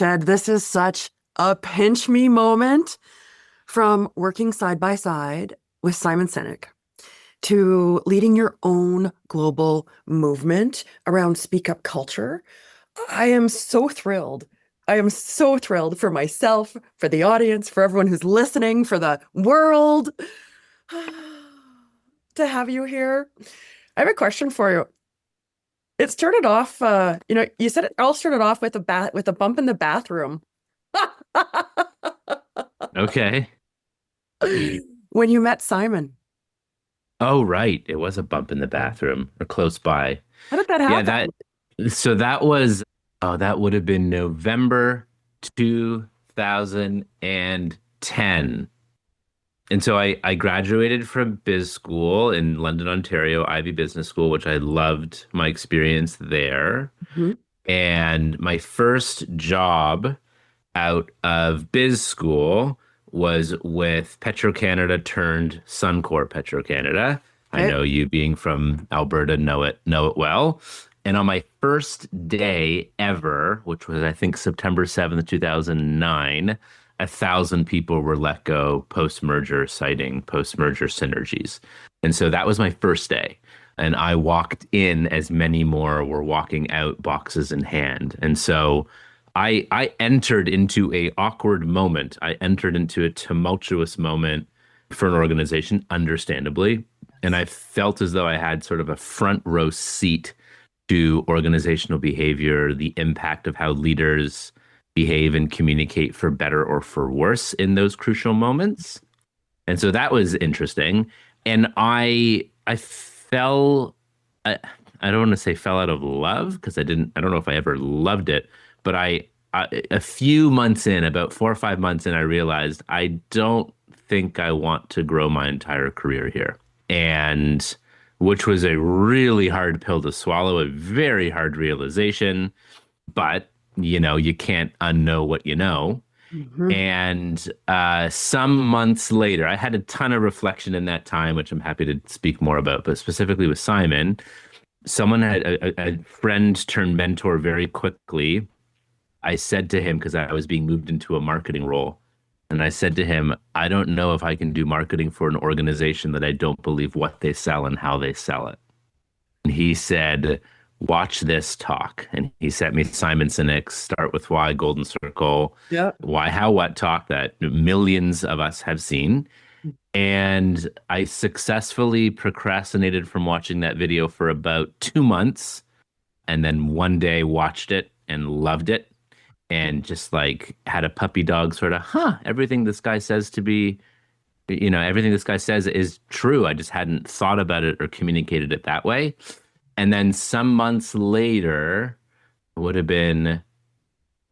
Shed, this is such a pinch me moment from working side by side with Simon Sinek to leading your own global movement around speak up culture. I am so thrilled. I am so thrilled for myself, for the audience, for everyone who's listening, for the world to have you here. I have a question for you. It started off, you said it all started off with a bump in the bathroom. Okay. When you met Simon. Oh, right. It was a bump in the bathroom or close by. How did that Yeah, happen? so that was, oh, that would have been November 2010. And so I graduated from biz school in London, Ontario, Ivy Business School, which I loved my experience there. Mhm. And my first job out of biz school was with Petro-Canada turned Suncor Petro-Canada. I Okay. know you being from Alberta know it well. And on my first day ever, which was I think September 7th, 2009, 1,000 people were let go post-merger, citing post-merger synergies. And so that was my first day. And I walked in as many more were walking out, boxes in hand. And so I entered into a awkward moment. I entered into a tumultuous moment for an organization, understandably. And I felt as though I had sort of a front row seat to organizational behavior, the impact of how leaders behave and communicate for better or for worse in those crucial moments. And so that was interesting. And I fell I don't want to say fell out of love because I don't know if I ever loved it, but a few months in, about 4 or 5 months in, I realized I don't think I want to grow my entire career here. And which was a really hard pill to swallow, a very hard realization, but you can't unknow what you know. Mhm. And some months later, I had a ton of reflection in that time, which I'm happy to speak more about, but specifically with Simon, someone had a friend turned mentor very quickly. I said to him, because I was being moved into a marketing role, and I said to him, I don't know if I can do marketing for an organization that I don't believe what they sell and how they sell it. And he said, watch this talk. And he sent me Simon Sinek's Start With Why, Golden Circle, Yeah. Why, How, What talk that millions of us have seen. And I successfully procrastinated from watching that video for about 2 months. And then one day watched it and loved it and just like had a puppy dog sort of, everything this guy says to be, everything this guy says is true. I just hadn't thought about it or communicated it that way. And then some months later, would have been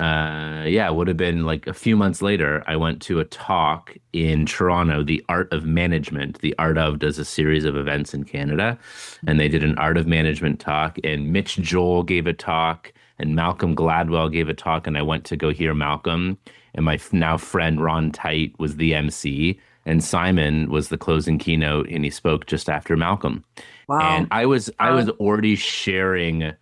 yeah, it would have been like a few months later, I went to a talk in Toronto, The Art of Management. The Art of does a series of events in Canada, and they did an Art of Management talk, and Mitch Joel gave a talk, and Malcolm Gladwell gave a talk, and I went to go hear Malcolm, and my now friend Ron Tite was the MC, and Simon was the closing keynote, and he spoke just after Malcolm. And Wow. I was already sharing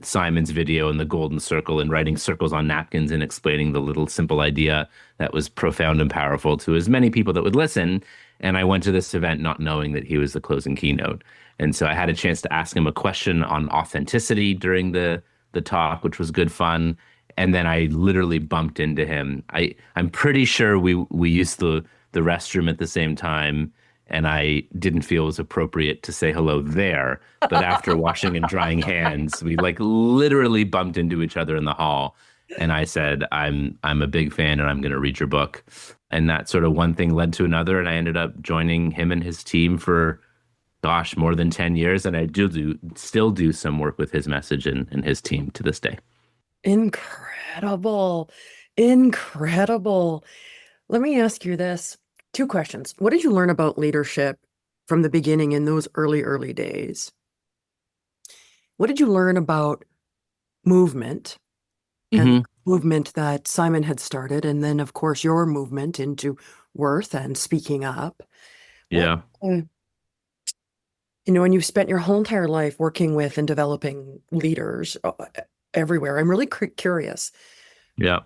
Simon's video in the golden circle and writing circles on napkins and explaining the little simple idea that was profound and powerful to as many people that would listen. And I went to this event not knowing that he was the closing keynote. And so I had a chance to ask him a question on authenticity during the talk, which was good fun. And then I literally bumped into him. I'm pretty sure we used the restroom at the same time, and I didn't feel it was appropriate to say hello there. But after washing and drying hands, we like literally bumped into each other in the hall. And I said, I'm a big fan and I'm going to read your book. And that sort of one thing led to another. And I ended up joining him and his team for, gosh, more than 10 years. And I still do some work with his message and his team to this day. Incredible. Incredible. Let me ask you this. Two questions. What did you learn about leadership from the beginning in those early, early days? What did you learn about movement and Hmm. movement that Simon had started? And then, of course, your movement into worth and speaking up. What, Yeah. uh, and you've spent your whole entire life working with and developing leaders everywhere. I'm really curious. Yeah.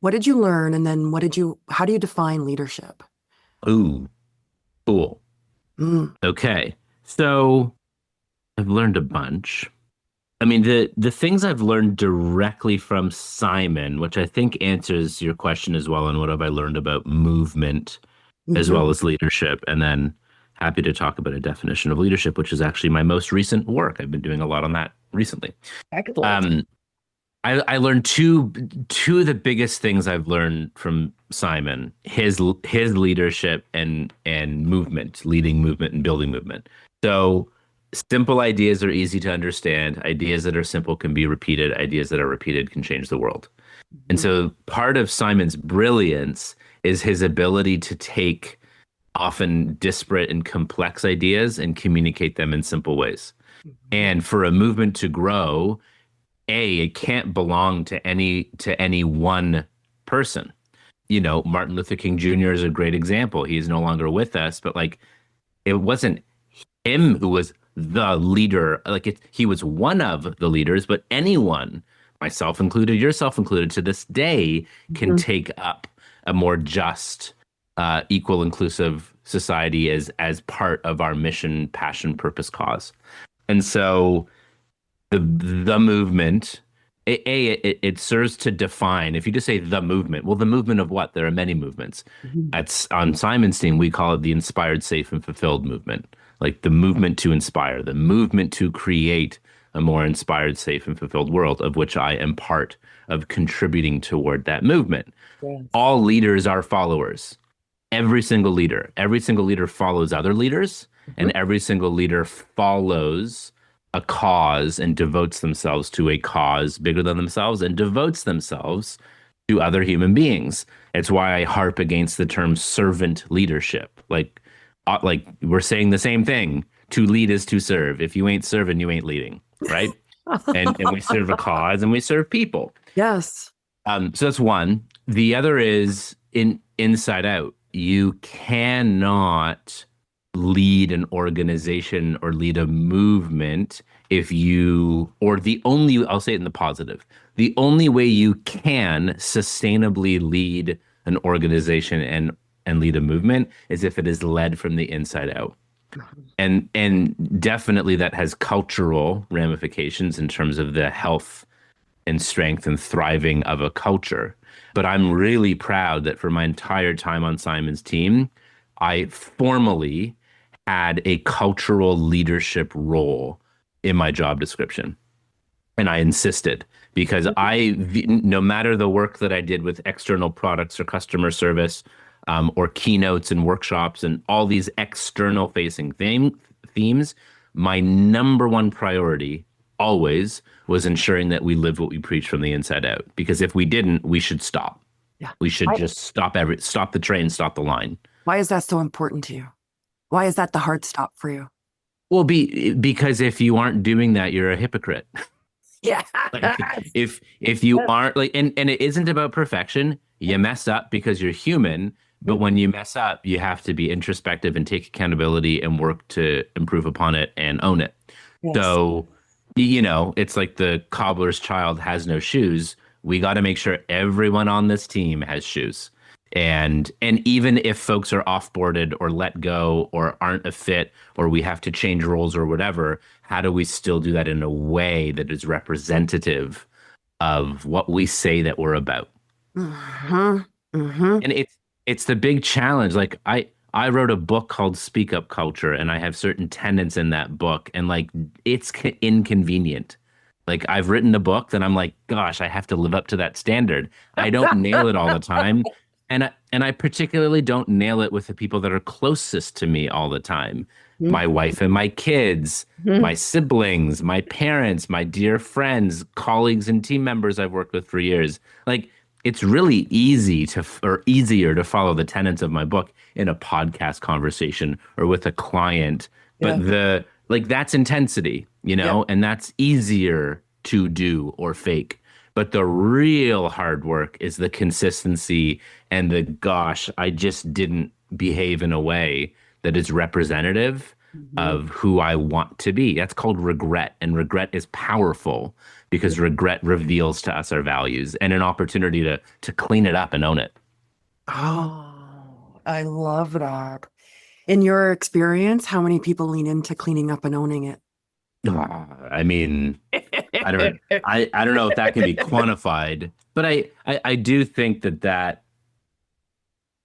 What did you learn? And then how do you define leadership? Ooh, cool. Mm, Okay. So I've learned a bunch. I mean, the things I've learned directly from Simon, which I think answers your question as well, and what have I learned about movement as mhm. well as leadership, and then happy to talk about a definition of leadership, which is actually my most recent work. I've been doing a lot on that recently. Excellent. Um, I learned two of the biggest things I've learned from Simon, his leadership and movement, leading movement and building movement. So simple ideas are easy to understand. Ideas that are simple can be repeated. Ideas that are repeated can change the world. And Mhm, so part of Simon's brilliance is his ability to take often disparate and complex ideas and communicate them in simple ways. mhm, And for a movement to grow, it can't belong to any one person. You know, Martin Luther King Jr. is a great example. He's no longer with us, but like it wasn't him who was the leader. Like he was one of the leaders, but anyone, myself included, yourself included, to this day can mhm. take up a more just, equal, inclusive society as part of our mission, passion, purpose, cause. And so the movement it serves to define. If you just say the movement, well, the movement of what? There are many movements. Mhm. That's on Simon's team, we call it the inspired, safe, and fulfilled movement. Like the movement to inspire, the movement to create a more inspired, safe, and fulfilled world, of which I am part of contributing toward that movement. Yes. All leaders are followers. Every single leader follows other leaders, and Mhm. every single leader follows a cause and devotes themselves to a cause bigger than themselves and devotes themselves to other human beings. It's why I harp against the term servant leadership. Like we're saying the same thing. To lead is to serve. If you ain't serving, you ain't leading, right? And we serve a cause and we serve people. Yes. So that's one. The other is in inside out. You cannot lead an organization or lead a movement if you, or the only, I'll say it in the positive, the only way you can sustainably lead an organization and lead a movement is if it is led from the inside out. And definitely that has cultural ramifications in terms of the health and strength and thriving of a culture. But I'm really proud that for my entire time on Simon's team, I formally had a cultural leadership role in my job description. And I insisted because no matter the work that I did with external products or customer service, or keynotes and workshops and all these external facing themes, my number one priority always was ensuring that we live what we preach from the inside out. Because if we didn't, we should stop. Yeah. We should Why, just stop the train, stop the line. why is that so important to you? Why is that the hard stop for you? Well, because if you aren't doing that, you're a hypocrite. Yeah. Like if you aren't like and it isn't about perfection. You mess up because you're human, but when you mess up, you have to be introspective and take accountability and work to improve upon it and own it. Yes. So, you know, it's like the cobbler's child has no shoes. We got to make sure everyone on this team has shoes. And even if folks are offboarded or let go or aren't a fit or we have to change roles or whatever, how do we still do that in a way that is representative of what we say that we're about? Hmm. Hmm. And it's the big challenge. Like I wrote a book called Speak Up Culture, and I have certain tenets in that book, and like it's inconvenient. Like I've written a book that I'm like, gosh, I have to live up to that standard. I don't nail it all the time, and I particularly don't nail it with the people that are closest to me all the time. My wife and my kids, my siblings, my parents, my dear friends, colleagues and team members I've worked with for years. Like it's really or easier to follow the tenets of my book in a podcast conversation or with a client. But Yeah. that's intensity, Yeah. and that's easier to do or fake. But the real hard work is the consistency and the gosh, I just didn't behave in a way that is representative Mhm. of who I want to be. That's called regret. And regret is powerful because regret reveals to us our values and an opportunity to clean it up and own it. Oh, I love that. In your experience, how many people lean into cleaning up and owning it? I mean, I don't know if that can be quantified, but I do think that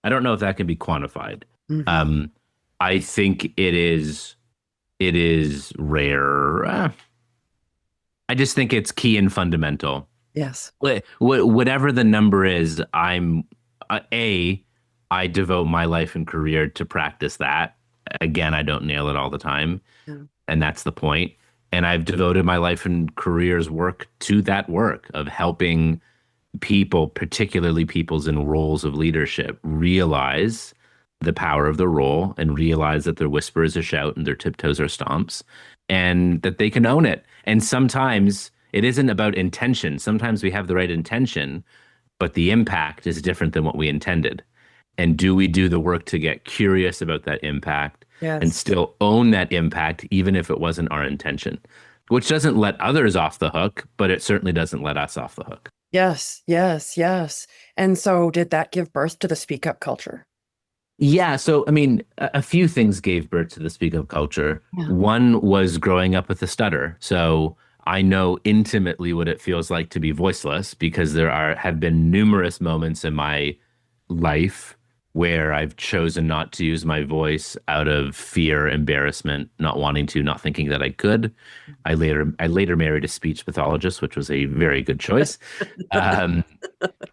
I don't know if that can be quantified. Hmm. Um, I think it is rare. I just think it's key and fundamental. Yes. Whatever the number is, a I devote my life and career to practice that. Again, I don't nail it all the time, Yeah. and that's the point. And I've devoted my life and career's work to that work of helping people, particularly people's in roles of leadership, realize the power of the role and realize that their whisper is a shout and their tiptoes are stomps and that they can own it. And sometimes it isn't about intention. Sometimes we have the right intention, but the impact is different than what we intended. And do we do the work to get curious about that impact and Yes. still own that impact, even if it wasn't our intention? Which doesn't let others off the hook, but it certainly doesn't let us off the hook. Yes. Yes. Yes. And so did that give birth to the speak up culture? Yeah, so I mean, a few things gave birth to the speak up culture. Yeah. One was growing up with a stutter. So I know intimately what it feels like to be voiceless because there are have been numerous moments in my life where I've chosen not to use my voice out of fear, embarrassment, not wanting to, not thinking that I could. I later married a speech pathologist, which was a very good choice. Um,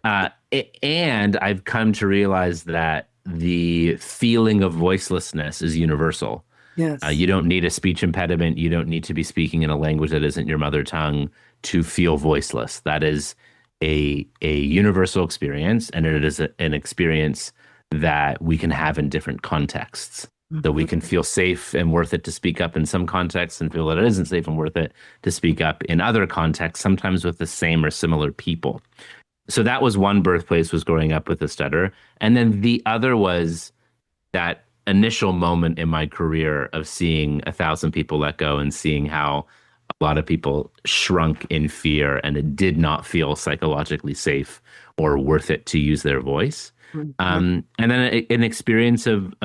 and I've come to realize that the feeling of voicelessness is universal. Yes. You don't need a speech impediment. You don't need to be speaking in a language that isn't your mother tongue to feel voiceless. That is a universal experience, and it is an experience that we can have in different contexts. So we Mhm. can feel safe and worth it to speak up in some contexts and feel that it isn't safe and worth it to speak up in other contexts, sometimes with the same or similar people. So that was one birthplace, was growing up with a stutter. And then the other was that initial moment in my career of seeing 1,000 people let go and seeing how a lot of people shrunk in fear and it did not feel psychologically safe or worth it to use their voice. Mhm. And then an experience of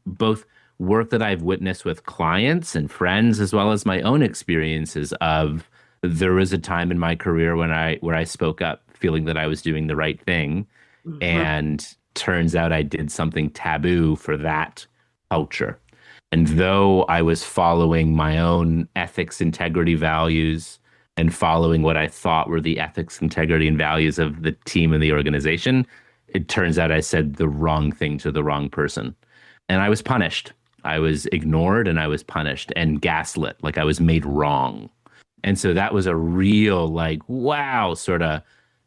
both work that I've witnessed with clients and friends, as well as my own experiences of there was a time in my career when I spoke up, feeling that I was doing the right thing, Mhm. and turns out I did something taboo for that culture. And though I was following my own ethics, integrity, values, and following what I thought were the ethics, integrity, and values of the team and the organization, it turns out I said the wrong thing to the wrong person. And I was punished. I was ignored and I was punished and gaslit, like I was made wrong. And so that was a real, like, wow, sort of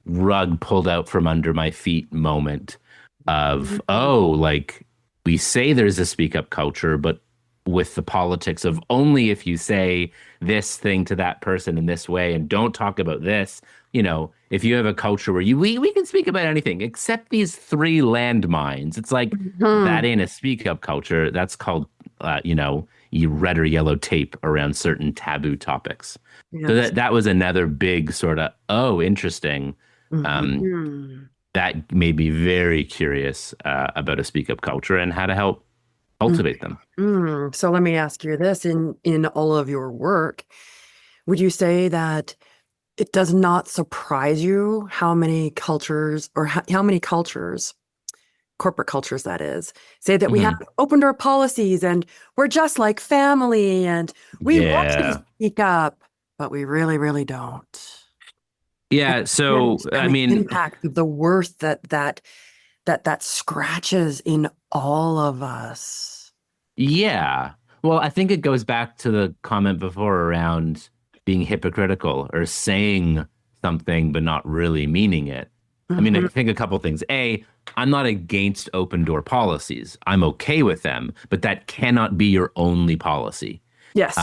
rug pulled out from under my feet moment of, Mhm. oh, like we say there's a speak up culture, but with the politics of only if you say this thing to that person in this way and don't talk about this, if you have a culture where we can speak about anything except these three landmines, it's like that Mhm. ain't a speak up culture. That's called, you red or yellow tape around certain taboo topics. So Yes. that was another big sort of, oh, interesting. Um, Mhm. that made me very curious about a speak up culture and how to help Mhm. cultivate them. So let me ask you this, in all of your work, would you say that it does not surprise you how many cultures, or how many cultures, corporate cultures that is, say that we have Hmm. open door policies and we're just like family and we want you to Yeah. speak up, but we really, really don't. And Yeah. the So, I systemic mean, impact of the worth that scratches in all of us. yeah. Well, I think it goes back to the comment before around being hypocritical or saying something but not really meaning it. I mean, I Mhm. think a couple things. A, I'm not against open door policies. I'm okay with them, but that cannot be your only policy. Yes.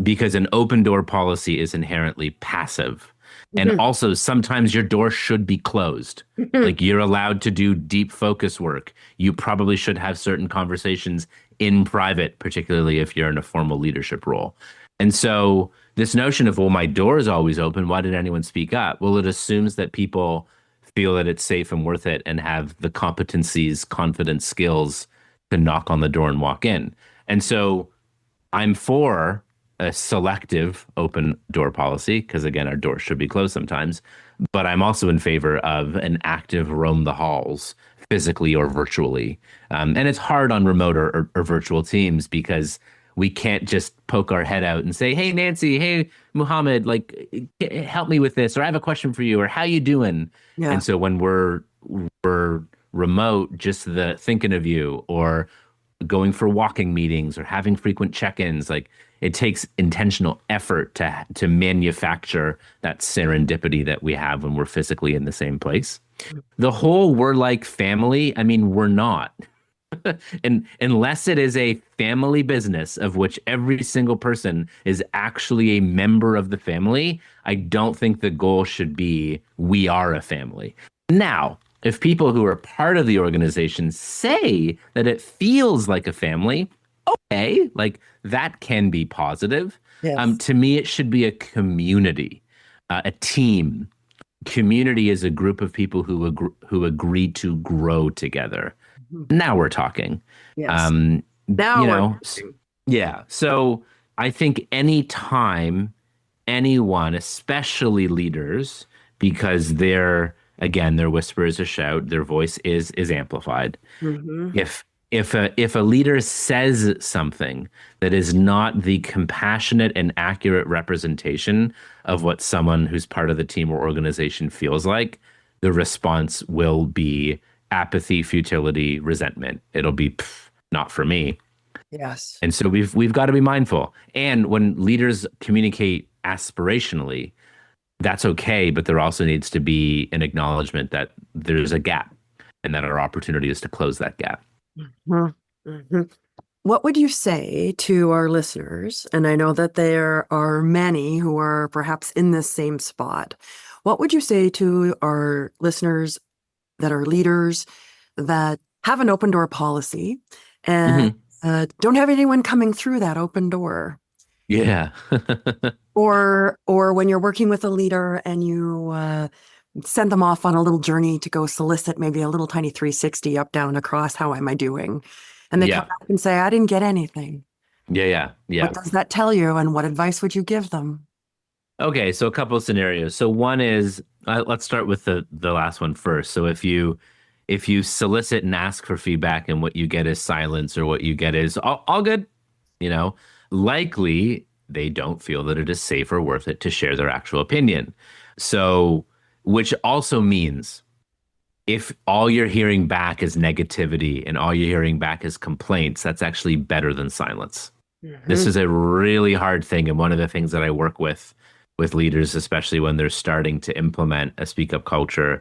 Because an open door policy is inherently passive. And Mhm. also, sometimes your door should be closed. Mhm. Like you're allowed to do deep focus work. You probably should have certain conversations in private, particularly if you're in a formal leadership role. And so this notion of, well, my door is always open, why did anyone speak up? Well, it assumes that people feel that it's safe and worth it and have the competencies, confidence, skills to knock on the door and walk in. And so I'm for a selective open door policy because, again, our doors should be closed sometimes. But I'm also in favor of an active roam the halls physically or virtually. And it's hard on remote or virtual teams because we can't just poke our head out and say, "Hey, Nancy, hey, Muhammad, like, help me with this," or "I have a question for you," or "How you doing?" Yeah. And so when we're remote, just the thinking of you or going for walking meetings or having frequent check-ins, like it takes intentional effort to manufacture that serendipity that we have when we're physically in the same place. The whole we're like family, I mean, we're not. And unless it is a family business of which every single person is actually a member of the family, I don't think the goal should be we are a family. Now, if people who are part of the organization say that it feels like a family, okay, like that can be positive. Yes. To me, it should be a community, a team. Community is a group of people who agree to grow together. Mhm. Now we're talking. Yes. Um, Now you we're know, talking. yeah. So I think anytime anyone, especially leaders, because again, their whisper is a shout, their voice is amplified. Hmm. If a leader says something that is not the compassionate and accurate representation of what someone who's part of the team or organization feels like, the response will be apathy, futility, resentment. It'll be not for me. Yes. And so we've got to be mindful. And when leaders communicate aspirationally, that's okay, but there also needs to be an acknowledgement that there's a gap and that our opportunity is to close that gap. Mhm. Mhm. What would you say to our listeners? And I know that there are many who are perhaps in this same spot. What would you say to our listeners that are leaders that have an open door policy and Hmm. don't have anyone coming through that open door? Yeah. Or when you're working with a leader and you send them off on a little journey to go solicit maybe a little tiny 360 up, down, across, how am I doing? And they come Yeah. back and say, I didn't get anything. Yeah. Yeah. What Yeah. does that tell you? And what advice would you give them? Okay, so a couple of scenarios. So one is let's start with the last one first. So if you solicit and ask for feedback and what you get is silence or what you get is all good, you know, likely they don't feel that it is safe or worth it to share their actual opinion. So, which also means if all you're hearing back is negativity and all you're hearing back is complaints, that's actually better than silence. This Mhm. is a really hard thing, and one of the things that I work with leaders, especially when they're starting to implement a speak up culture,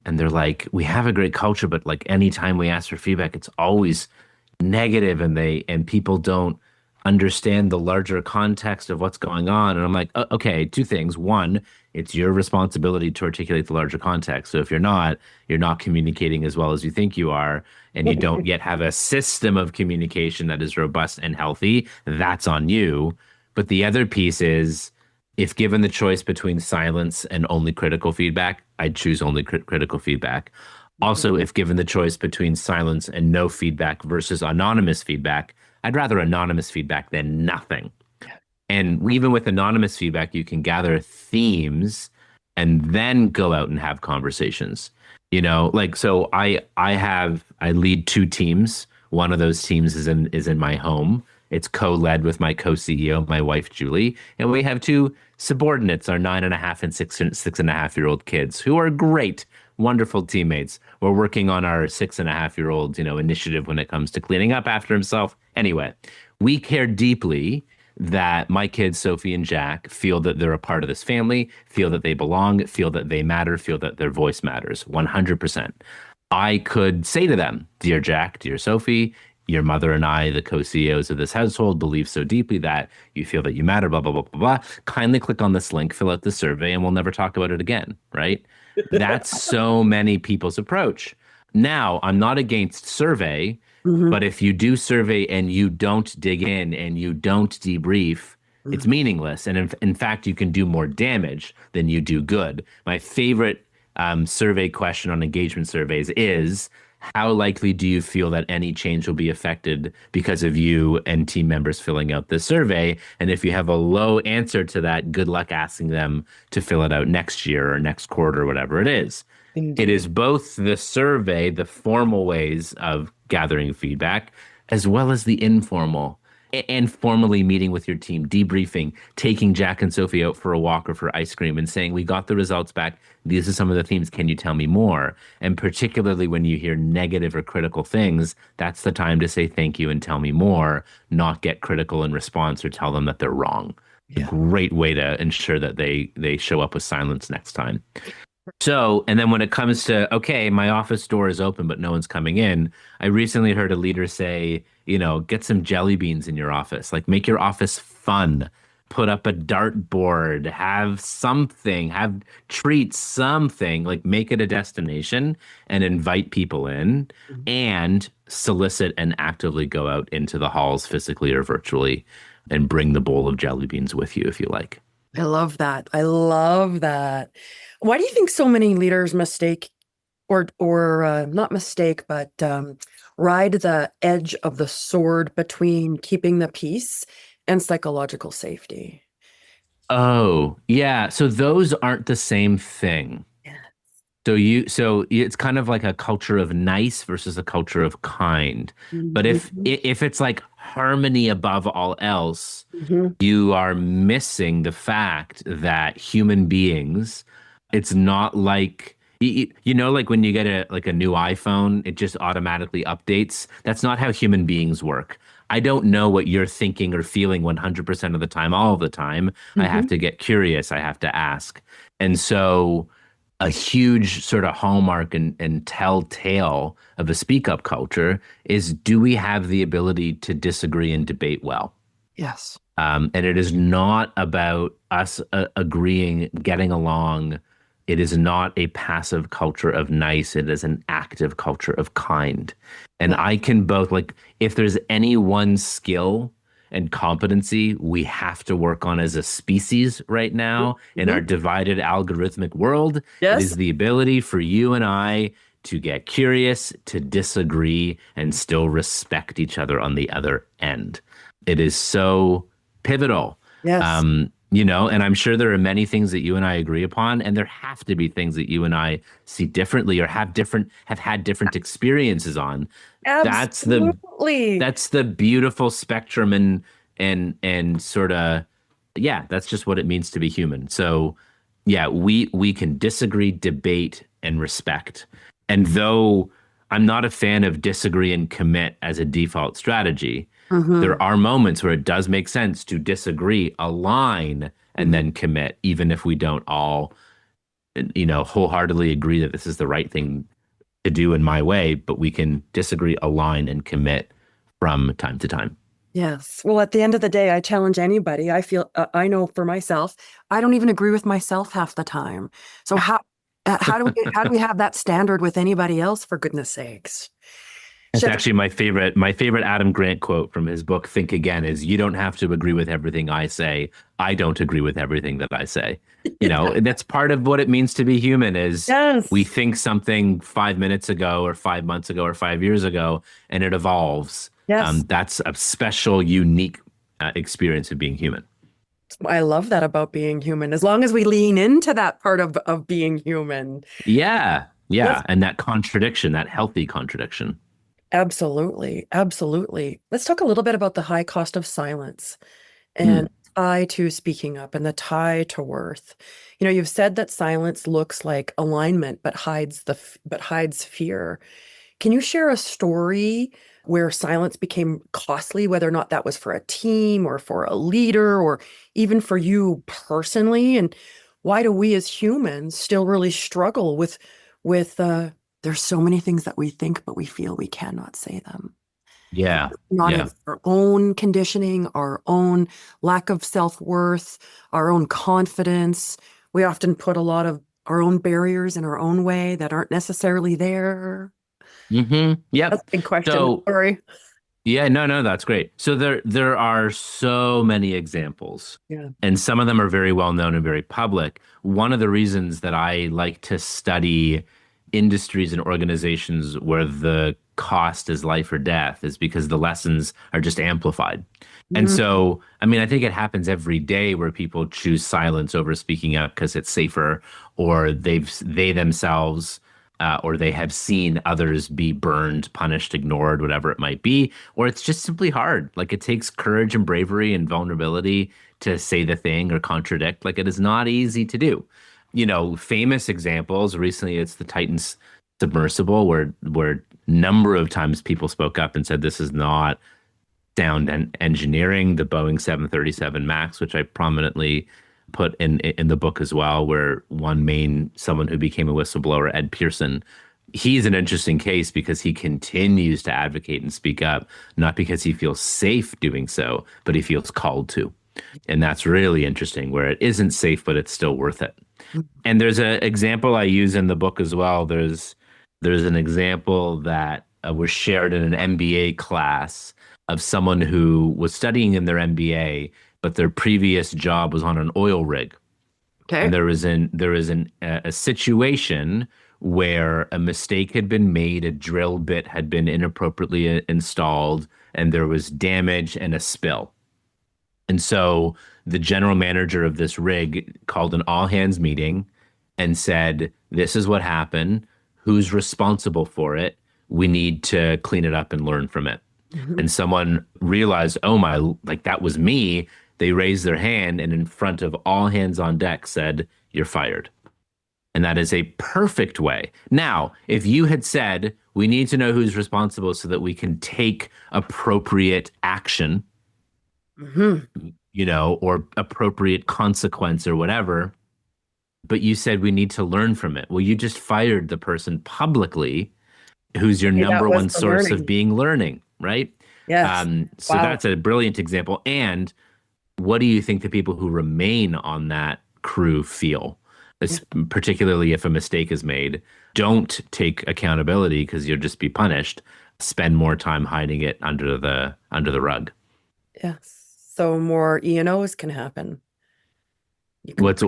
and they're like, "We have a great culture, but like anytime we ask for feedback, it's always negative, and people don't understand the larger context of what's going on." And I'm like, okay, two things. One, it's your responsibility to articulate the larger context. So if you're not communicating as well as you think you are, and you don't yet have a system of communication that is robust and healthy, that's on you. But the other piece is, if given the choice between silence and only critical feedback, I'd choose only critical feedback. Also, if given the choice between silence and no feedback versus anonymous feedback, I'd rather anonymous feedback than nothing. And even with anonymous feedback, you can gather themes and then go out and have conversations. Like so I lead two teams. One of those teams is in my home. It's co-led with my co-CEO, my wife Julie, and we have two subordinates, our 9.5 and 6.5 year old kids, who are great, wonderful teammates. We're working on our 6.5 year old, initiative when it comes to cleaning up after himself. Anyway, we care deeply that my kids, Sophie and Jack, feel that they're a part of this family, feel that they belong, feel that they matter, feel that their voice matters 100%. I could say to them, "Dear Jack, dear Sophie, your mother and I, the co-CEOs of this household, believe so deeply that you feel that you matter, blah, blah, blah, blah, blah. Kindly click on this link, fill out the survey, and we'll never talk about it again," right? That's so many people's approach. Now, I'm not against survey, Hmm. But if you do survey and you don't dig in and you don't debrief, it's meaningless. And in fact, you can do more damage than you do good. My favorite survey question on engagement surveys is, how likely do you feel that any change will be affected because of you and team members filling out this survey? And if you have a low answer to that, good luck asking them to fill it out next year or next quarter, whatever it is. It Indeed. is both the survey, the formal ways of gathering feedback, as well as the informal and formally meeting with your team, debriefing, taking Jack and Sophie out for a walk or for ice cream and saying, we got the results back. These are some of the themes. Can you tell me more? And particularly when you hear negative or critical things, that's the time to say thank you and tell me more, not get critical in response or tell them that they're wrong. A Yeah. great way to ensure that they show up with silence next time. So, and then when it comes to, okay, my office door is open, but no one's coming in, I recently heard a leader say, get some jelly beans in your office, like make your office fun, put up a dartboard, have something, have treats, something, like make it a destination and invite people in and solicit and actively go out into the halls physically or virtually and bring the bowl of jelly beans with you if you like. I love that. I love that. Why do you think so many leaders mistake or not mistake, but ride the edge of the sword between keeping the peace and psychological safety? Oh, yeah. So those aren't the same thing. Yeah. So it's kind of like a culture of nice versus a culture of kind. But Mhm. if it's like harmony above all else, Mhm. you are missing the fact that human beings, it's not like like when you get a new iPhone, it just automatically updates. That's not how human beings work. I don't know what you're thinking or feeling 100% of the time, all of the time. I have Mhm. to get curious. I have to ask. And so a huge sort of hallmark and telltale of a speak up culture is, do we have the ability to disagree and debate well? Yes. And it is not about us agreeing, getting along. It is not a passive culture of nice. It is an active culture of kind. And Yeah. I can both, like, if there's any one skill and competency we have to work on as a species right now in our Mhm. divided algorithmic world, it Yes. is the ability for you and I to get curious, to disagree, and still respect each other on the other end. It is so pivotal. Yes. And I'm sure there are many things that you and I agree upon, and there have to be things that you and I see differently or have had different experiences on. That's the Absolutely. that's the beautiful spectrum and sort of, yeah, that's just what it means to be human. So yeah, we can disagree, debate, and respect. And though I'm not a fan of disagree and commit as a default strategy, Hmm. there are moments where it does make sense to disagree, align, and Hmm. then commit, even if we don't all, wholeheartedly agree that this is the right thing to do in my way, but we can disagree, align, and commit from time to time. Yes. Well, at the end of the day, I challenge anybody. I feel, I know for myself, I don't even agree with myself half the time. So how do we have that standard with anybody else, for goodness sakes? It's Shed, actually my favorite Adam Grant quote from his book Think Again is, you don't have to agree with everything I say. I don't agree with everything that I say. That's part of what it means to be human is we yes. think something 5 minutes ago or 5 months ago or 5 years ago and it evolves. Yes. That's a special, unique experience of being human. I love that about being human. As long as we lean into that part of being human. Yeah. Let's Yeah. And that contradiction, that healthy contradiction. absolutely, absolutely. Let's talk a little bit about the high cost of silence and Mm. tie to speaking up and the tie to worth. You've said that silence looks like alignment, but hides fear. Can you share a story where silence became costly, whether or not that was for a team or for a leader or even for you personally? And why do we as humans still really struggle with there's so many things that we think, but we feel we cannot say them. Yeah. Not Yeah. of our own conditioning, our own lack of self-worth, our own confidence. We often put a lot of our own barriers in our own way that aren't necessarily there. Yep. That's a big question. So Sorry. yeah, no, that's great. So there are so many examples, Yeah. and some of them are very well known and very public. One of the reasons that I like to study industries and organizations where the cost is life or death is because the lessons are just amplified. And Mhm. so, I mean, I think it happens every day where people choose silence over speaking up because it's safer, or they themselves or they have seen others be burned, punished, ignored, whatever it might be, or it's just simply hard. Like it takes courage and bravery and vulnerability to say the thing or contradict. Like it is not easy to do. Famous examples recently, it's the Titans submersible, where number of times people spoke up and said this is not sound and engineering. The Boeing 737 Max, which I prominently put in the book as well, where someone who became a whistleblower, Ed Pearson, he's an interesting case because he continues to advocate and speak up, not because he feels safe doing so, but he feels called to. And that's really interesting, where it isn't safe, but it's still worth it. And there's an example I use in the book as well. There's an example that was shared in an MBA class of someone who was studying in their MBA, but their previous job was on an oil rig. And Okay. there was a situation where a mistake had been made, a drill bit had been inappropriately installed, and there was damage and a spill. And so the general manager of this rig called an all hands meeting and said, "This is what happened. Who's responsible for it? We need to clean it up and learn from it." Mhm. And someone realized, oh my, like that was me. They raised their hand and in front of all hands on deck said, "You're fired." And that is a perfect way. Now, if you had said, "We need to know who's responsible so that we can take appropriate action," Mhm. or appropriate consequence or whatever, but you said we need to learn from it. Well, you just fired the person publicly who's your Hey, number that was one the source of learning. being learning, right? Yes. So Wow. that's a brilliant example. And what do you think the people who remain on that crew feel? Yeah. Particularly if a mistake is made, don't take accountability because you'll just be punished. Spend more time hiding it under the rug. Yes. So more E&Os can happen. You can What's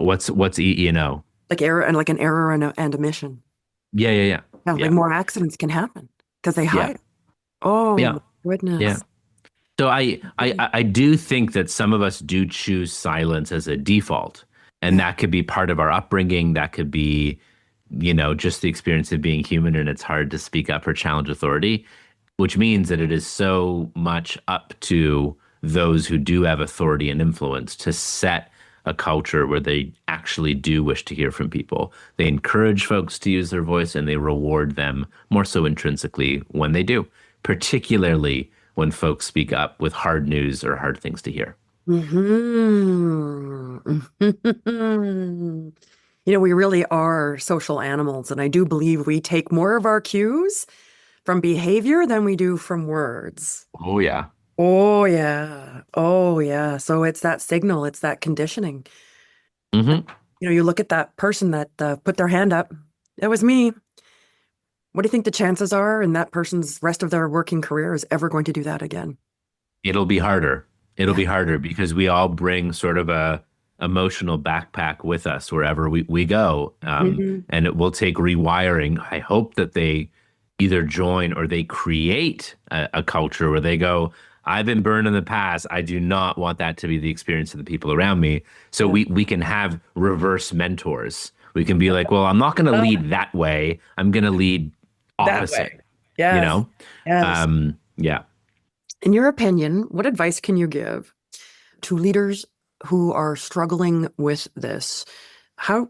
E&O? like error and like an error and omission. Yeah, yeah, yeah, Yeah, like yeah, more accidents can happen because they yeah, hide. Oh yeah, my yeah. goodness. So I do think that some of us do choose silence as a default, and Yeah. that could be part of our upbringing. That could be, just the experience of being human, and it's hard to speak up or challenge authority, which means that it is so much up to those who do have authority and influence to set a culture where they actually do wish to hear from people. They encourage folks to use their voice and they reward them more so intrinsically when they do, particularly when folks speak up with hard news or hard things to hear. Hmm. We really are social animals, and I do believe we take more of our cues from behavior than we do from words. Oh, yeah. Oh, yeah. Oh, yeah. So it's that signal, it's that conditioning. Hmm. You look at that person that put their hand up. It was me. What do you think the chances are in that person's rest of their working career is ever going to do that again? It'll be harder. It'll Yeah. be harder because we all bring sort of a emotional backpack with us wherever we go. Hmm. And it will take rewiring. I hope that they either join or they create a culture where they go, "I've been burned in the past. I do not want that to be the experience of the people around me." So Yeah. we can have reverse mentors. We can be like, "Well, I'm not going to Ah, lead that way. I'm going to lead that opposite," way. Yes. you know? Yes. Yeah. In your opinion, what advice can you give to leaders who are struggling with this?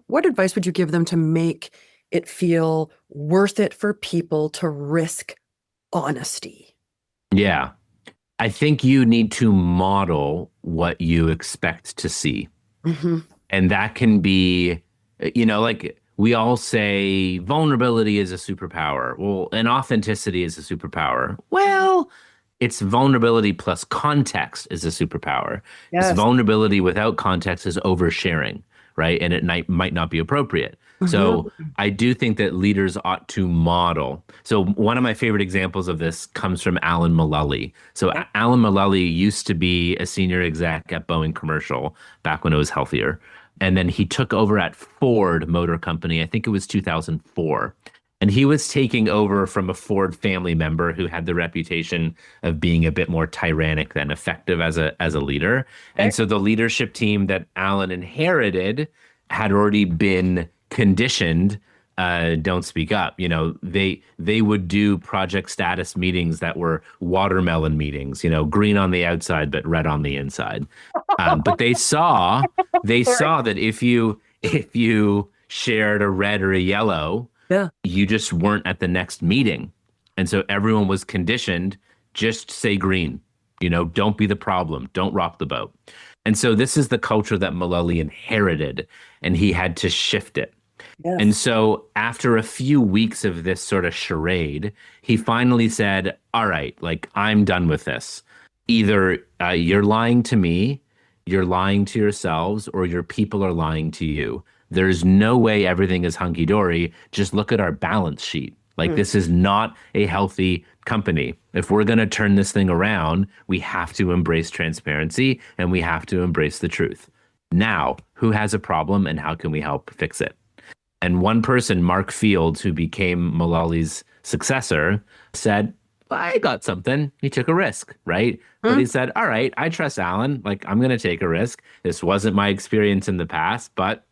What advice would you give them to make it feel worth it for people to risk honesty? Yeah. I think you need to model what you expect to see. Hmm. And that can be, like we all say vulnerability is a superpower. Well, and authenticity is a superpower. Well, it's vulnerability plus context is a superpower. It's Yes. vulnerability without context is oversharing, right? And it might not be appropriate. So Mhm. I do think that leaders ought to model. So one of my favorite examples of this comes from Alan Mullally. So Yeah. Alan Mullally used to be a senior exec at Boeing Commercial back when it was healthier. And then he took over at Ford Motor Company. I think it was 2004. And he was taking over from a Ford family member who had the reputation of being a bit more tyrannic than effective as a leader. Okay. And so the leadership team that Alan inherited had already been conditioned, don't speak up. They would do project status meetings that were watermelon meetings, green on the outside but red on the inside. But they Sorry. saw that if you shared a red or a yellow, Yeah. you just weren't at the next meeting. And so everyone was conditioned, just say green. Don't be the problem. Don't rock the boat. And so this is the culture that Mullally inherited, and he had to shift it. And Yes. so after a few weeks of this sort of charade, he finally said, all right, like I'm done with this. Either you're lying to me, you're lying to yourselves, or your people are lying to you. There's no way everything is hunky dory. Just look at our balance sheet. Like Mm. this is not a healthy company. If we're going to turn this thing around, we have to embrace transparency and we have to embrace the truth. Now, who has a problem and how can we help fix it? And one person, Mark Fields, who became Mullally's successor, said, well, I got something. He took a risk, right? But he Mm. said, all right, I trust Alan. Like, I'm going to take a risk. This wasn't my experience in the past, but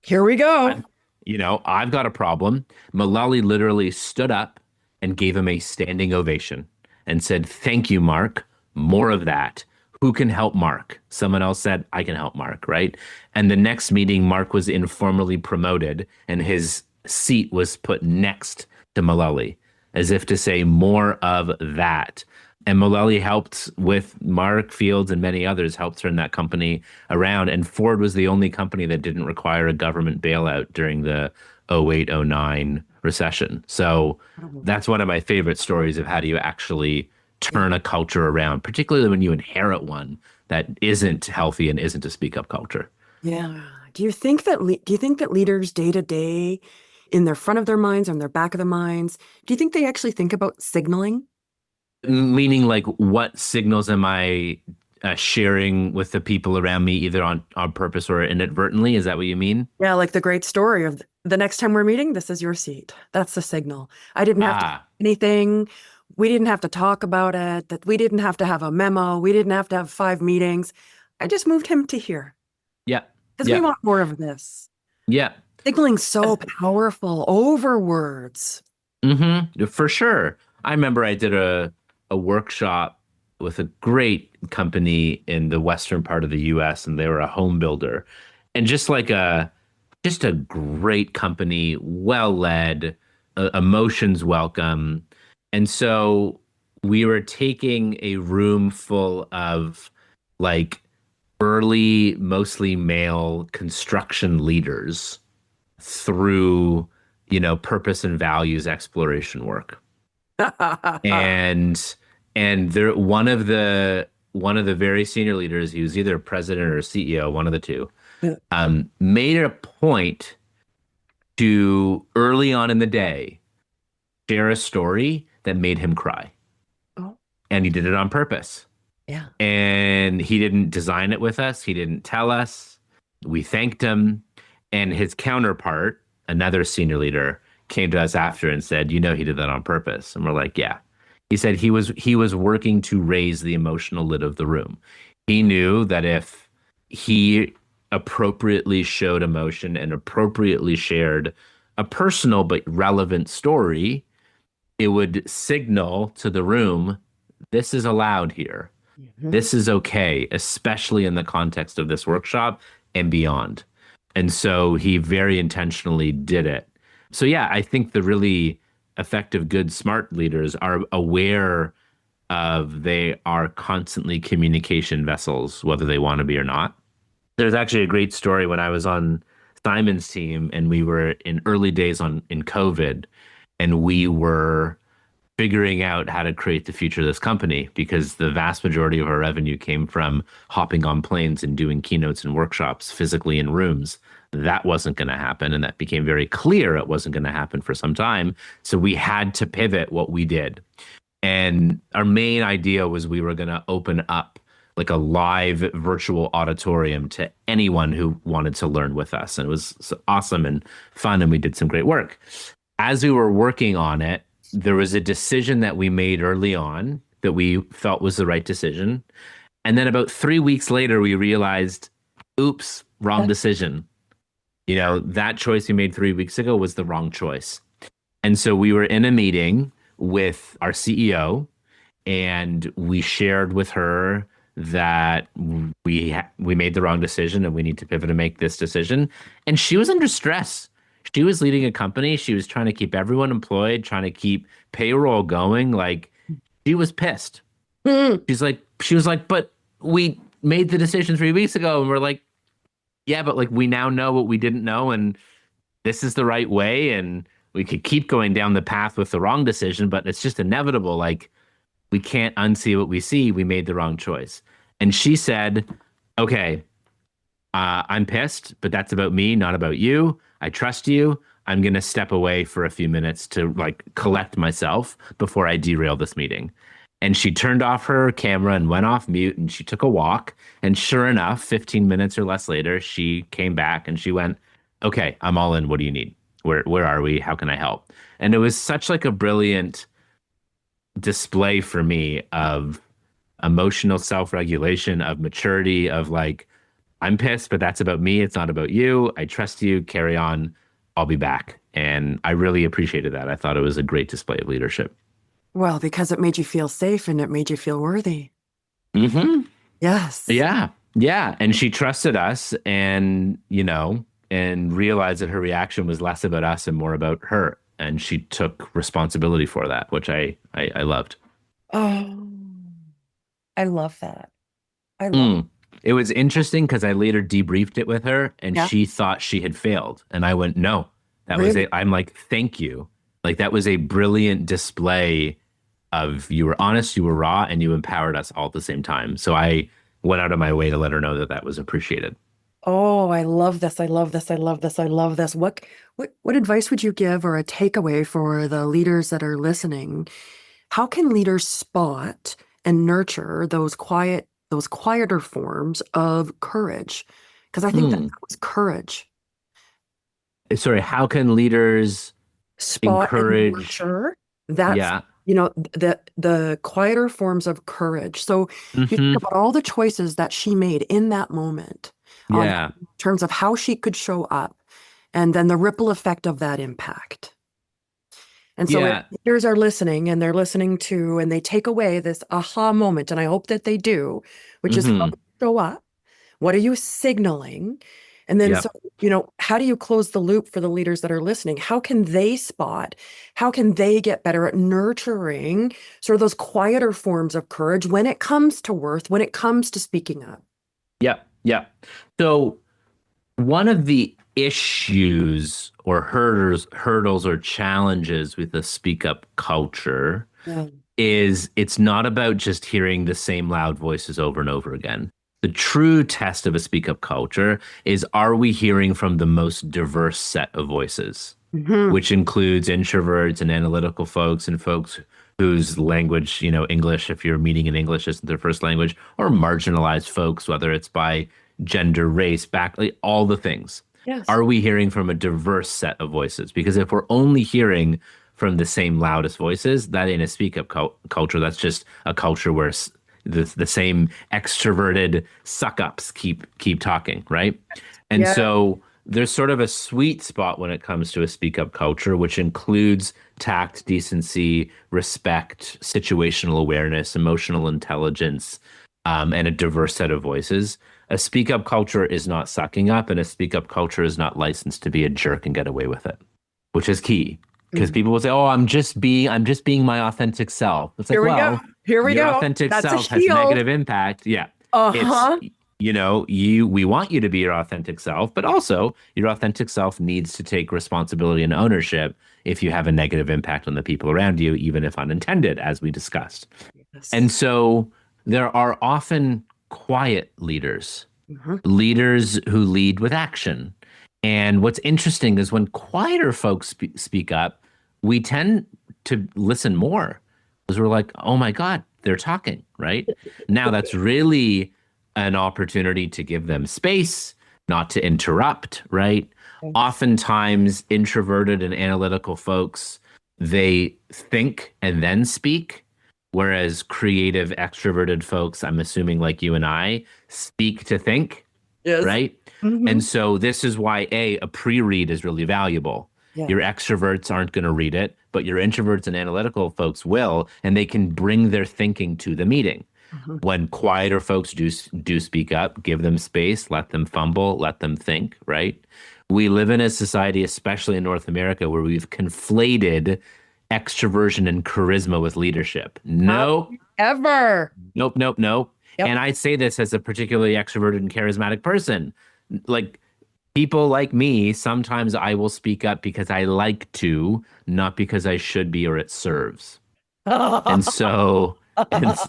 Here we go. I've, I've got a problem. Mullally literally stood up and gave him a standing ovation and said, thank you, Mark. More of that. Who can help Mark? Someone else said, I can help Mark, right? And the next meeting, Mark was informally promoted and his seat was put next to Mullally, as if to say more of that. And Mullally helped with Mark Fields and many others helped turn that company around. And Ford was the only company that didn't require a government bailout during the 08, 09 recession. So Incredible. that's one of my favorite stories of how do you actually Yeah. turn a culture around, particularly when you inherit one that isn't healthy and isn't a speak up culture. Yeah. Do you think that leaders day to day, in their front of their minds, on their back of their minds, do you think they actually think about signaling? Meaning, like, what signals am I sharing with the people around me, either on purpose or inadvertently? Is that what you mean? Yeah, like the great story of the next time we're meeting, this is your seat. That's the signal. I didn't have to say Ah, anything. We didn't have to talk about it, that we didn't have to have a memo. We didn't have to have 5 meetings. I just moved him to here yeah, because we yeah, want more of this. yeah. Signaling's so powerful over words. For sure. I remember I did a workshop with a great company in the western part of the US, and they were a home builder. And just a great company, well led, emotions welcome. And so we were taking a room full of like early, mostly male construction leaders through, purpose and values exploration work. And there one of the very senior leaders, he was either president or CEO, one of the two, made it a point to early on in the day share a story that made him cry. Oh, And he did it on purpose. yeah. And he didn't design it with us. He didn't tell us. We thanked him. And his counterpart, another senior leader, came to us after and said, he did that on purpose. And we're like, yeah. He said he was working to raise the emotional lid of the room. He knew that if he appropriately showed emotion and appropriately shared a personal but relevant story, it would signal to the room, this is allowed here. Mhm. This is okay, especially in the context of this workshop and beyond. And so he very intentionally did it. So, yeah, I think the really effective, good, smart leaders are aware of they are constantly communication vessels, whether they want to be or not. There's actually a great story when I was on Simon's team and we were in early days in COVID and we were figuring out how to create the future of this company because the vast majority of our revenue came from hopping on planes and doing keynotes and workshops physically in rooms. That wasn't going to happen. And that became very clear it wasn't going to happen for some time. So we had to pivot what we did. And our main idea was we were going to open up like a live virtual auditorium to anyone who wanted to learn with us. And it was awesome and fun. And we did some great work. As we were working on it, there was a decision that we made early on that we felt was the right decision. And then about 3 weeks later, we realized, oops, wrong decision. You know, that choice we made 3 weeks ago was the wrong choice. And so we were in a meeting with our CEO and we shared with her that we made the wrong decision and we need to pivot and make this decision. And she was under stress. She was leading a company. She was trying to keep everyone employed, trying to keep payroll going. Like she was pissed. Mm. She was like, but we made the decision 3 weeks ago. And we're like, yeah, but like we now know what we didn't know. And this is the right way. And we could keep going down the path with the wrong decision, but it's just inevitable. Like we can't unsee what we see. We made the wrong choice. And she said, okay, I'm pissed, but that's about me, not about you. I trust you. I'm going to step away for a few minutes to like collect myself before I derail this meeting. And she turned off her camera and went off mute and she took a walk. And sure enough, 15 minutes or less later, she came back and she went, okay, I'm all in. What do you need? Where are we? How can I help? And it was such like a brilliant display for me of emotional self-regulation, of maturity, of like, I'm pissed, but that's about me. It's not about you. I trust you. Carry on. I'll be back. And I really appreciated that. I thought it was a great display of leadership. Well, because it made you feel safe and it made you feel worthy. Mm-hmm. Yes. Yeah. Yeah. And she trusted us and, you know, and realized that her reaction was less about us and more about her. And she took responsibility for that, which I loved. Oh, I love that. I love. Mm. It was interesting because I later debriefed it with her and Yeah. she thought she had failed. And I went, no, that was Really? it. I'm like, thank you. Like that was a brilliant display of you were honest, you were raw, and you empowered us all at the same time. So I went out of my way to let her know that that was appreciated. Oh, I love this. I love this. I love this. I love this. What advice would you give or a takeaway for the leaders that are listening? How can leaders spot and nurture those quieter forms of courage? Because I think that Hmm. was courage. Sorry, how can leaders Spot and encourage? nurture. That's, Yeah. the quieter forms of courage. So you think Hmm. about all the choices that she made in that moment Yeah. in terms of how she could show up and then the ripple effect of that impact. And so if Yeah. leaders are listening and they're listening to and they take away this aha moment, and I hope that they do, which is how Hmm. you show up. What are you signaling? And then, so, Yep. how do you close the loop for the leaders that are listening? How can they spot? How can they get better at nurturing sort of those quieter forms of courage when it comes to worth, when it comes to speaking up? Yep. Yep. So one of the issues or hurdles or challenges with the speak up culture Yeah. is it's not about just hearing the same loud voices over and over again. The true test of a speak up culture is are we hearing from the most diverse set of voices, Hmm. which includes introverts and analytical folks and folks whose language, you know, English, if you're meeting in English isn't their first language, or marginalized folks, whether it's by gender, race, back, like, all the things. Yes. Are we hearing from a diverse set of voices? Because if we're only hearing from the same loudest voices, that ain't a speak up culture. That's just a culture where the same extroverted suck ups keep talking, right? And Yeah. so there's sort of a sweet spot when it comes to a speak up culture, which includes tact, decency, respect, situational awareness, emotional intelligence, and a diverse set of voices. A speak up culture is not sucking up, and a speak up culture is not licensed to be a jerk and get away with it, which is key. Because Mhm. people will say, "Oh, I'm just being my authentic self." It's like, Here we go. well, Here we your go. authentic That's a self has shield. negative impact. Yeah, it's Uh-huh. you know, we want you to be your authentic self, but also your authentic self needs to take responsibility and ownership if you have a negative impact on the people around you, even if unintended, as we discussed. And Yes. so there are often quiet leaders, Hmm. leaders who lead with action. And what's interesting is when quieter folks speak up, we tend to listen more because we're like, oh my God, they're talking, right? Now that's really an opportunity to give them space, not to interrupt, right? Yes. Oftentimes, introverted and analytical folks, they think and then speak, whereas creative, extroverted folks, I'm assuming like you and I, speak to think, Yes. right? Hmm. And so this is why a pre-read is really valuable. Yes. Your extroverts aren't going to read it, but your introverts and analytical folks will, and they can bring their thinking to the meeting. Hmm. When quieter folks do speak up, give them space, let them fumble, let them think, right? We live in a society, especially in North America, where we've conflated extroversion and charisma with leadership. Have No, you ever? nope, nope, nope. Yep. And I say this as a particularly extroverted and charismatic person. Like people like me, sometimes I will speak up because I like to, not because I should be or it serves. And so,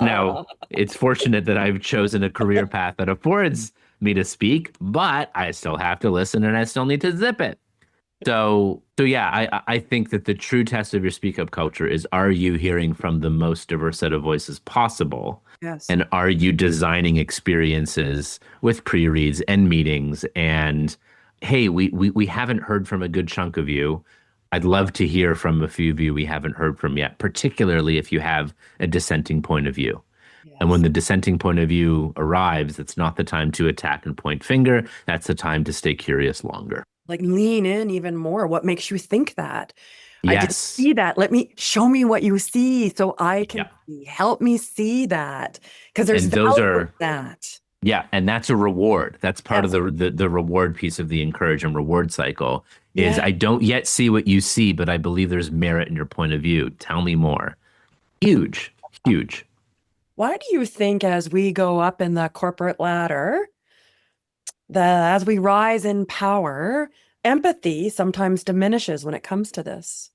now it's fortunate that I've chosen a career path that affords me to speak, but I still have to listen and I still need to zip it. So yeah, I think that the true test of your speak up culture is, are you hearing from the most diverse set of voices possible? Yes. And are you designing experiences with pre-reads and meetings? And hey, we haven't heard from a good chunk of you. I'd love to hear from a few of you we haven't heard from yet, particularly if you have a dissenting point of view. And when Yes. the dissenting point of view arrives, it's not the time to attack and point finger. That's the time to stay curious longer. Like lean in even more. What makes you think that? I didn't Yes. see that. Let me show me what you see so I can Yeah. see. Help me see that because there's And those value in are, that. yeah, and that's a reward. That's part of Yes. the reward piece of the encourage and reward cycle is, Yeah. I don't yet see what you see, but I believe there's merit in your point of view. Tell me more. Huge, huge. Why do you think as we go up in the corporate ladder, that as we rise in power, empathy sometimes diminishes when it comes to this?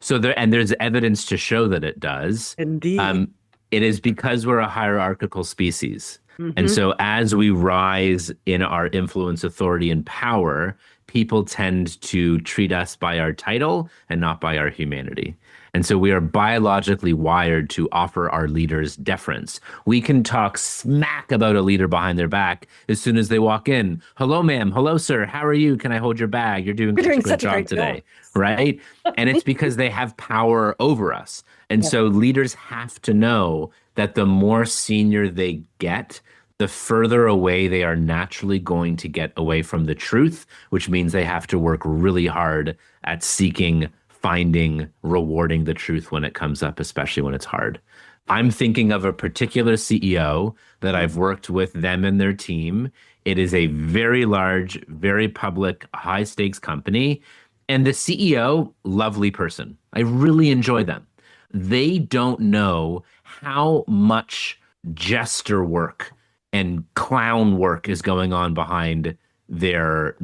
So there's evidence to show that it does. Indeed. Um, it is because we're a hierarchical species. And Hmm. so as we rise in our influence, authority, and power, people tend to treat us by our title and not by our humanity. And so we are biologically wired to offer our leaders deference. We can talk smack about a leader behind their back as soon as they walk in. Hello, ma'am. Hello, sir. How are you? Can I hold your bag? You're doing You're such a doing good such a job great job. today. Right? And it's because they have power over us. And Yes. so leaders have to know that the more senior they get, the further away they are naturally going to get away from the truth, which means they have to work really hard at seeking, finding, rewarding the truth when it comes up, especially when it's hard. I'm thinking of a particular CEO that I've worked with them and their team. It is a very large, very public, high stakes company. And the CEO, lovely person. I really enjoy them. They don't know how much jester work and clown work is going on behind their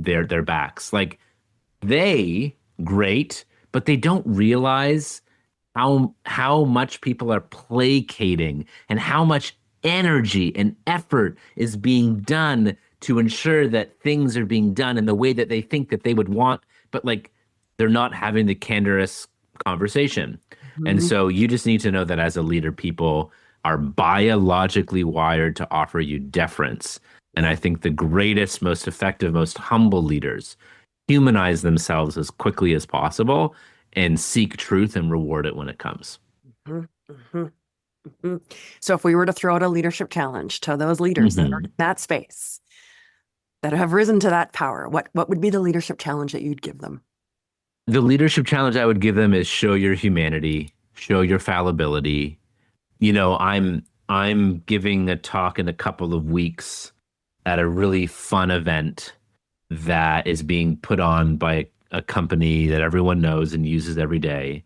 backs. Like they great, but they don't realize how much people are placating and how much energy and effort is being done to ensure that things are being done in the way that they think that they would want, but like they're not having the candorous conversation. And Mhm. so you just need to know that as a leader, people are biologically wired to offer you deference. And I Yes. think the greatest, most effective, most humble leaders humanize themselves as quickly as possible and seek truth and reward it when it comes. Mhm. Mhm. Mhm. So if we were to throw out a leadership challenge to those leaders that are in Mhm. that space, that have risen to that power, what would be the leadership challenge that you'd give them? The leadership challenge I would give them is show your humanity, show your fallibility. I'm giving a talk in a couple of weeks at a really fun event that is being put on by a company that everyone knows and uses every day.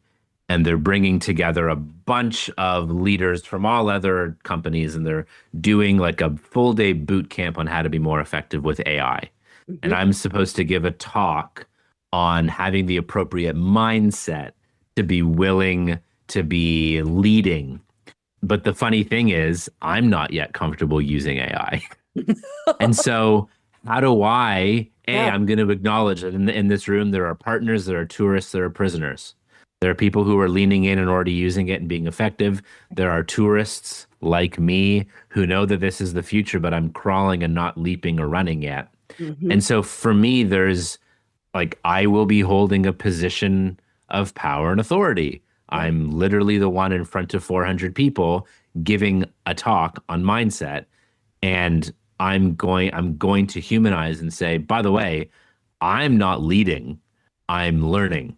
And they're bringing together a bunch of leaders from all other companies, and they're doing like a full day boot camp on how to be more effective with AI. And Mhm. I'm supposed to give a talk on having the appropriate mindset to be willing to be leading. But the funny thing is, I'm not yet comfortable using AI. And so, how do Yeah. I'm going to acknowledge that in this room, there are partners, there are tourists, there are prisoners. There are people who are leaning in and already using it and being effective. There are tourists like me who know that this is the future, but I'm crawling and not leaping or running yet. Hmm. And so for me, there's like, I will be holding a position of power and authority. Yeah. I'm literally the one in front of 400 people giving a talk on mindset. And I'm going to humanize and say, by the way, I'm not leading, I'm learning.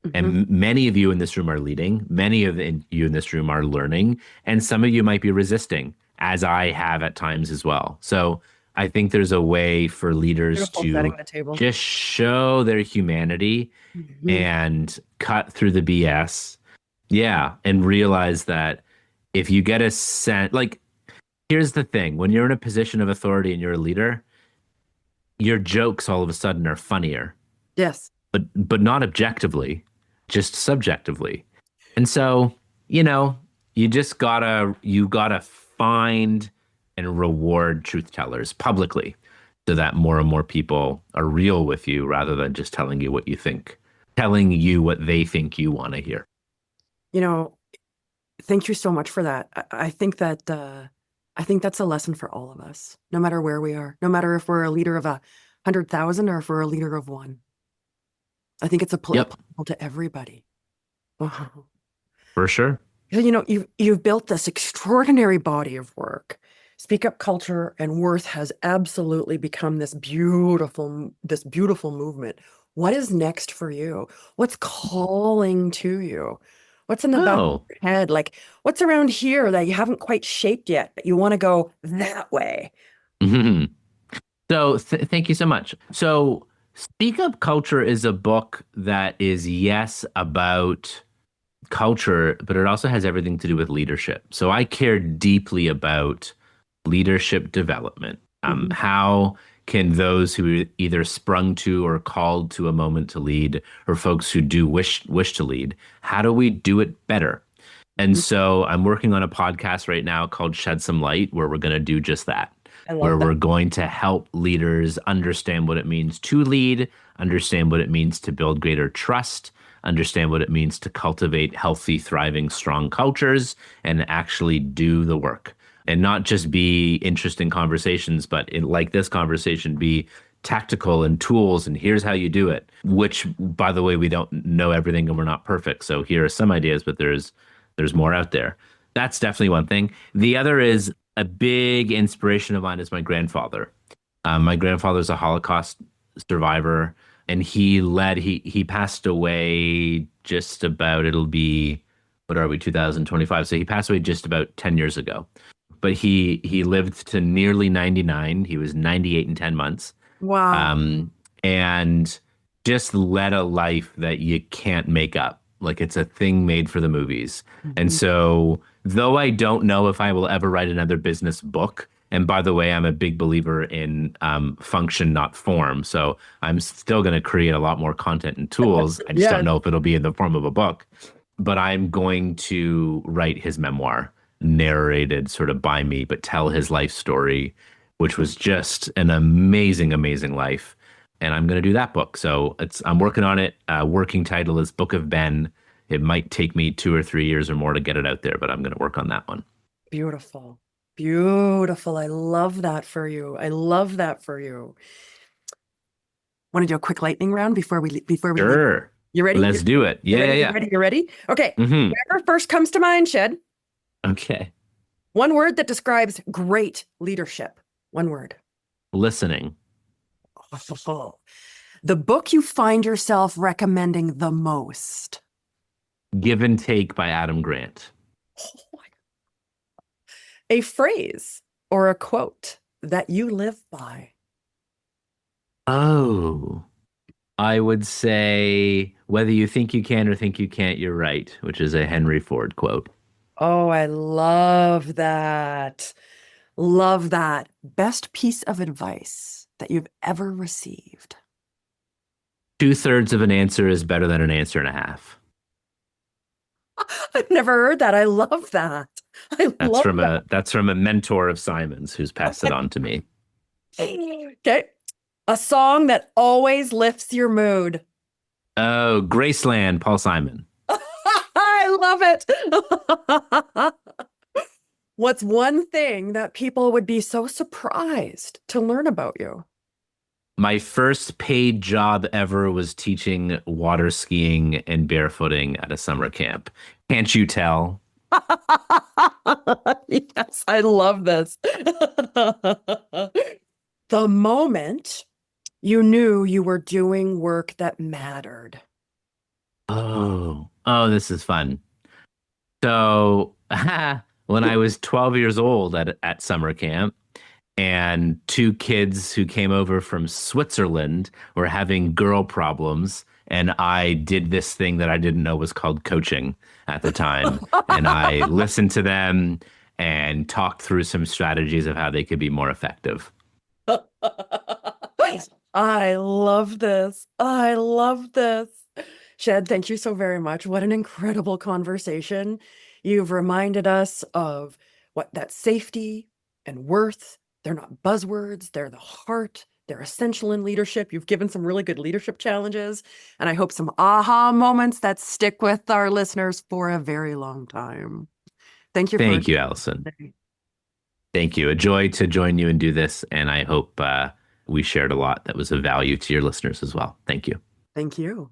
Hmm. And many of you in this room are leading, many of you in this room are learning, and some of you might be resisting, as I have at times as well. So I think there's a way for leaders Beautiful setting to the table. just show their humanity Hmm. and cut through the BS. Yeah, and realize that if you get a sense, like, here's the thing, when you're in a position of authority and you're a leader, your jokes all of a sudden are funnier, Yes. but not objectively, just subjectively. And so, you know, you gotta find and reward truth tellers publicly so that more and more people are real with you rather than just telling you what you think, telling you what they think you want to hear. You know, thank you so much for that. I think that's a lesson for all of us, no matter where we are, no matter if we're a leader of 100,000 or if we're a leader of one. I think it's Yep, applicable to everybody. Wow. for sure. You know, you've built this extraordinary body of work. Speak Up Culture and Worth has absolutely become this beautiful movement. What is next for you? What's calling to you? What's in the back of Oh, your head? Like, what's around here that you haven't quite shaped yet, but you want to go that way? so thank you so much. So, Speak Up Culture is a book that is, yes, about culture, but it also has everything to do with leadership. So I care deeply about leadership development. Mhm. How can those who either sprung to or called to a moment to lead, or folks who do wish to lead, how do we do it better? And Mhm. so I'm working on a podcast right now called Shed Some Light, where we're going to do just that, I where love that. we're going to help leaders understand what it means to lead, understand what it means to build greater trust, understand what it means to cultivate healthy, thriving, strong cultures, and actually do the work. And not just be interesting conversations, but like this conversation, be tactical and tools and here's how you do it, which, by the way, we don't know everything and we're not perfect. So here are some ideas, but there's more out there. That's definitely one thing. The other is a big inspiration of mine is my grandfather. My grandfather's a Holocaust survivor, and he passed away just about, it'll be, what are we, 2025? So he passed away just about 10 years ago. But he lived to nearly 99. He was 98 and 10 months. Wow. Um, and just led a life that you can't make up. Like, it's a thing made for the movies. And Mhm. so, though I don't know if I will ever write another business book, and by the way, I'm a big believer in function, not form. So I'm still going to create a lot more content and tools. I just don't Yes. know if it'll be in the form of a book, but I'm going to write his memoir, narrated sort of by me, but tell his life story, which was just an amazing, amazing life. And I'm going to do that book. So I'm working on it. Working title is Book of Ben. It might take me 2 or 3 years or more to get it out there, but I'm going to work on that one. Beautiful. Beautiful. I love that for you. I love that for you. Want to do a quick lightning round before we leave? Sure. You ready? Let's do it. You Yeah, yeah, ready? You yeah. ready? You ready? Okay. Hmm. Whatever first comes to mind, Shed. Okay. One word that describes great leadership. One word. Listening. The book you find yourself recommending the most. Give and Take by Adam Grant. A phrase or a quote that you live by. Oh, I would say whether you think you can or think you can't, you're right, which is a Henry Ford quote. Oh, I love that. Love that. Best piece of advice that you've ever received. 2/3 of an answer is better than an answer and a half. I've never heard that. I love that. I That's love from that. a mentor of Simon's who's passed it on to me. Okay. A song that always lifts your mood. Oh, Graceland, Paul Simon. I love it. What's one thing that people would be so surprised to learn about you? My first paid job ever was teaching water skiing and barefooting at a summer camp. Can't you tell? Yes, I love this. The moment you knew you were doing work that mattered. Oh, this is fun. So, when I was 12 years old at summer camp, and two kids who came over from Switzerland were having girl problems, and I did this thing that I didn't know was called coaching at the time, and I listened to them and talked through some strategies of how they could be more effective. I love this. I love this. Shed, thank you so very much. What an incredible conversation. You've reminded us of what that safety and worth, they're not buzzwords, they're the heart. They're essential in leadership. You've given some really good leadership challenges, and I hope some aha moments that stick with our listeners for a very long time. Thank you for Thank you, Allison. today. Thank you. A joy to join you and do this, and I hope we shared a lot that was of value to your listeners as well. Thank you. Thank you.